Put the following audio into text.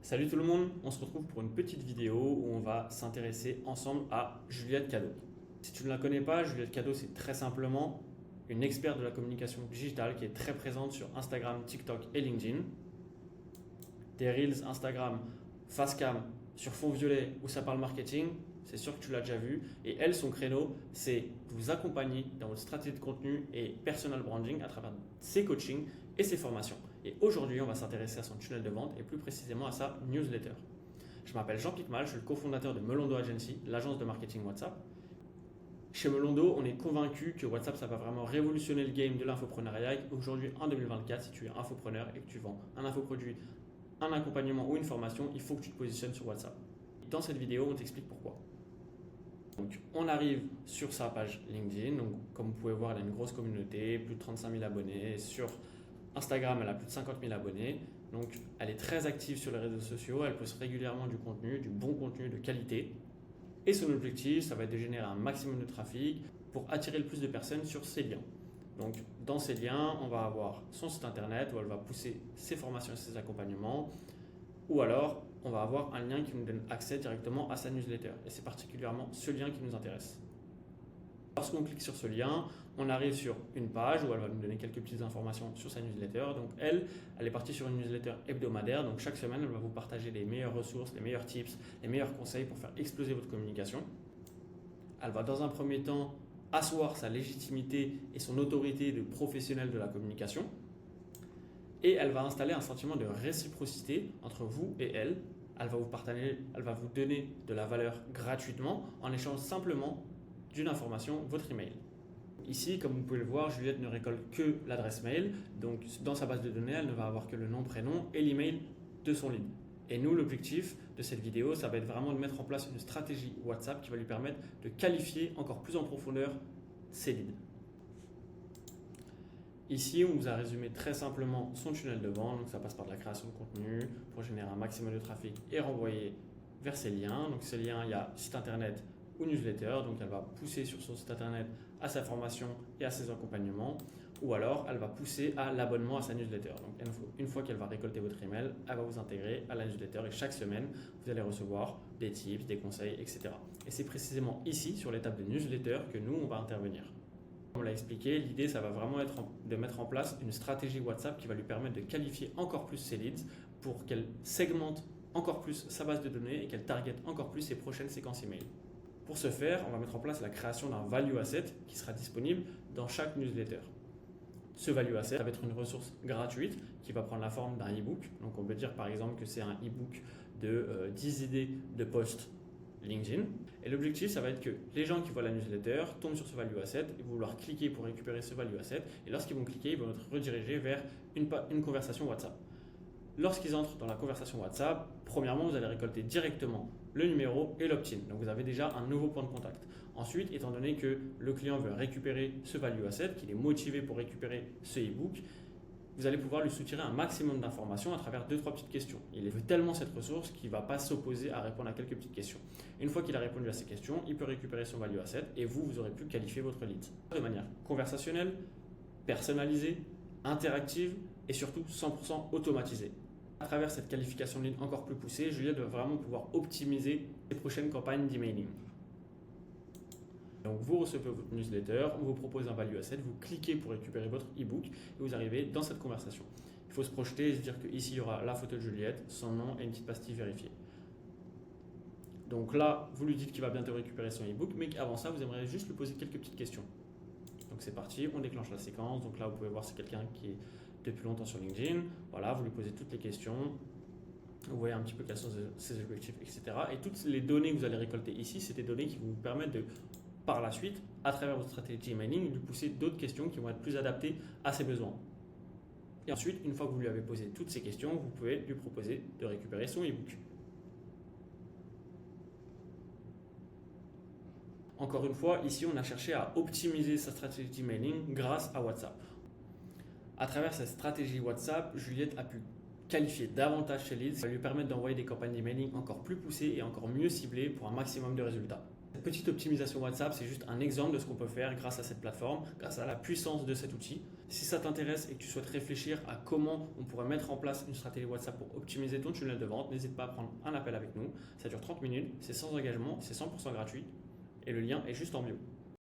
Salut tout le monde, on se retrouve pour une petite vidéo où on va s'intéresser ensemble à Juliette Cadeau. Si tu ne la connais pas, Juliette Cadeau c'est très simplement une experte de la communication digitale qui est très présente sur Instagram, TikTok et LinkedIn. Des Reels Instagram, Facecam sur fond violet où ça parle marketing, c'est sûr que tu l'as déjà vu. Et elle, son créneau, c'est vous accompagner dans votre stratégie de contenu et personal branding à travers ses coachings et ses formations. Et aujourd'hui, on va s'intéresser à son tunnel de vente et plus précisément à sa newsletter. Je m'appelle Jean Picmal, je suis le cofondateur de Melondo Agency, l'agence de marketing WhatsApp. Chez Melondo, on est convaincu que WhatsApp, ça va vraiment révolutionner le game de l'infopreneuriat. Aujourd'hui, en 2024, si tu es infopreneur et que tu vends un infoproduit, un accompagnement ou une formation, il faut que tu te positionnes sur WhatsApp. Dans cette vidéo, on t'explique pourquoi. Donc, on arrive sur sa page LinkedIn. Donc, comme vous pouvez voir, elle a une grosse communauté, plus de 35 000 abonnés. Sur Instagram, elle a plus de 50 000 abonnés. Donc, elle est très active sur les réseaux sociaux. Elle poste régulièrement du contenu, du bon contenu de qualité. Et son objectif, ça va être de générer un maximum de trafic pour attirer le plus de personnes sur ses liens. Donc, dans ces liens, on va avoir son site internet où elle va pousser ses formations et ses accompagnements. Ou alors, on va avoir un lien qui nous donne accès directement à sa newsletter. Et c'est particulièrement ce lien qui nous intéresse. Lorsqu'on clique sur ce lien, on arrive sur une page où elle va nous donner quelques petites informations sur sa newsletter. Donc elle est partie sur une newsletter hebdomadaire. Donc chaque semaine, elle va vous partager les meilleures ressources, les meilleurs tips, les meilleurs conseils pour faire exploser votre communication. Elle va dans un premier temps asseoir sa légitimité et son autorité de professionnel de la communication. Et elle va installer un sentiment de réciprocité entre vous et elle. Elle va vous donner de la valeur gratuitement en échange simplement d'une information, votre email. Ici, comme vous pouvez le voir, Juliette ne récolte que l'adresse mail. Donc, dans sa base de données, elle ne va avoir que le nom, prénom et l'email de son lead. Et nous, l'objectif de cette vidéo, ça va être vraiment de mettre en place une stratégie WhatsApp qui va lui permettre de qualifier encore plus en profondeur ses leads. Ici, on vous a résumé très simplement son tunnel de vente. Donc, ça passe par de la création de contenu pour générer un maximum de trafic et renvoyer vers ses liens. Donc, ces liens, il y a site internet ou newsletter. Donc, elle va pousser sur son site internet à sa formation et à ses accompagnements. Ou alors, elle va pousser à l'abonnement à sa newsletter. Donc, une fois qu'elle va récolter votre email, elle va vous intégrer à la newsletter et chaque semaine, vous allez recevoir des tips, des conseils, etc. Et c'est précisément ici, sur l'étape de newsletter, que nous, on va intervenir. Comme on l'a expliqué, l'idée, ça va vraiment être de mettre en place une stratégie WhatsApp qui va lui permettre de qualifier encore plus ses leads pour qu'elle segmente encore plus sa base de données et qu'elle target encore plus ses prochaines séquences email. Pour ce faire, on va mettre en place la création d'un value asset qui sera disponible dans chaque newsletter. Ce value asset, ça va être une ressource gratuite qui va prendre la forme d'un e-book. Donc on peut dire par exemple que c'est un e-book de 10 idées de posts LinkedIn. Et l'objectif, ça va être que les gens qui voient la newsletter tombent sur ce value asset, ils vont vouloir cliquer pour récupérer ce value asset. Et lorsqu'ils vont cliquer, ils vont être redirigés vers une conversation WhatsApp. Lorsqu'ils entrent dans la conversation WhatsApp, premièrement, vous allez récolter directement le numéro et l'opt-in. Donc, vous avez déjà un nouveau point de contact. Ensuite, étant donné que le client veut récupérer ce value asset, qu'il est motivé pour récupérer ce e-book, vous allez pouvoir lui soutirer un maximum d'informations à travers 2-3 petites questions. Il veut tellement cette ressource qu'il ne va pas s'opposer à répondre à quelques petites questions. Une fois qu'il a répondu à ces questions, il peut récupérer son value asset et vous aurez pu qualifier votre lead de manière conversationnelle, personnalisée, interactive et surtout 100% automatisée. À travers cette qualification de lead encore plus poussée, Juliette va vraiment pouvoir optimiser les prochaines campagnes d'emailing. Donc vous recevez votre newsletter, on vous propose un value asset, vous cliquez pour récupérer votre e-book et vous arrivez dans cette conversation. Il faut se projeter et se dire qu'ici il y aura la photo de Juliette, son nom et une petite pastille vérifiée. Donc là, vous lui dites qu'il va bientôt récupérer son e-book, mais qu'avant ça, vous aimeriez juste lui poser quelques petites questions. Donc c'est parti, on déclenche la séquence. Donc là, vous pouvez voir c'est quelqu'un qui est depuis longtemps sur LinkedIn. Voilà, vous lui posez toutes les questions. Vous voyez un petit peu quels sont ses objectifs, etc. Et toutes les données que vous allez récolter ici, c'est des données qui vous permettent de par la suite, à travers votre stratégie emailing, lui pousser d'autres questions qui vont être plus adaptées à ses besoins. Et ensuite, une fois que vous lui avez posé toutes ces questions, vous pouvez lui proposer de récupérer son e-book. Encore une fois, ici, on a cherché à optimiser sa stratégie emailing grâce à WhatsApp. À travers cette stratégie WhatsApp, Juliette a pu qualifier davantage ses leads, ça va lui permettre d'envoyer des campagnes d'emailing encore plus poussées et encore mieux ciblées pour un maximum de résultats. Cette petite optimisation WhatsApp, c'est juste un exemple de ce qu'on peut faire grâce à cette plateforme, grâce à la puissance de cet outil. Si ça t'intéresse et que tu souhaites réfléchir à comment on pourrait mettre en place une stratégie WhatsApp pour optimiser ton tunnel de vente, n'hésite pas à prendre un appel avec nous. Ça dure 30 minutes, c'est sans engagement, c'est 100% gratuit et le lien est juste en bio.